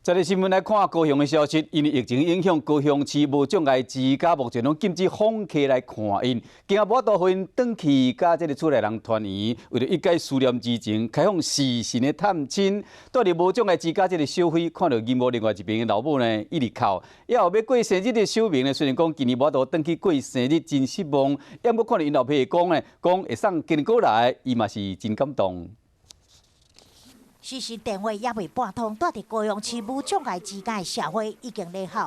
在日新闻来看高雄的消息，因为疫情影响，高雄市无障碍之家目前拢禁止访客来看因，今仔无多互因转去甲这个厝内人团圆，为了一解思念之情，开放视讯的探亲。住伫无障碍之家这个小辉看到义母另外一边的老母呢，一直哭。也后要过生日的小明呢，虽然讲今年无多转去过生日，真失望，也毋过看到因老爸讲呢，讲会送坚果来，伊嘛是真感动。 时时电话也未拨通，住伫高雄市无障碍之家的社会已经咧哭。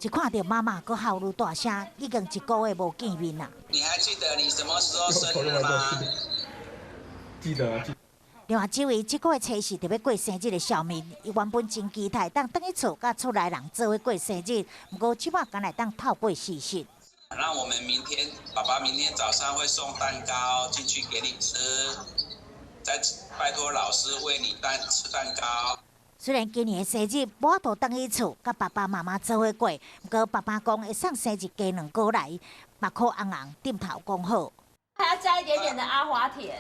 一看到妈妈搁嚎愈大声，已经1个月无见面啦。你还记得你什么时候生日吗？记得。另外，这位这个月初4特别过生日的小明，伊原本真期待当转去厝，甲厝内人做伙过生日，不过即摆敢来当透过视讯。 让我们爸爸明天早上会送蛋糕进去给你吃，再拜托老师喂你吃蛋糕。虽然今年的生日无法度回去厝，甲爸爸妈妈做伙过，不过爸爸讲会送生日鸡2个来，目眶红红，点头讲好。还要加一点点的阿华田。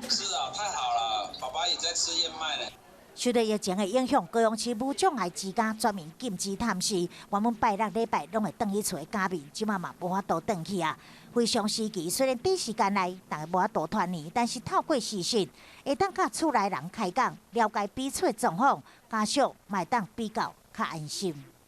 是啊，太好了，爸爸也在吃燕麦呢。 受到疫情的影响，高雄市无障碍之家全面禁止探视，原本拜6礼拜拢会回去厝的家面，即马嘛无法度回去啊。非常时期，虽然短时间内大家无法度团圆，但是透过视讯，会当甲厝内人开讲，了解彼此的状况，家属嘛会当比较较安心。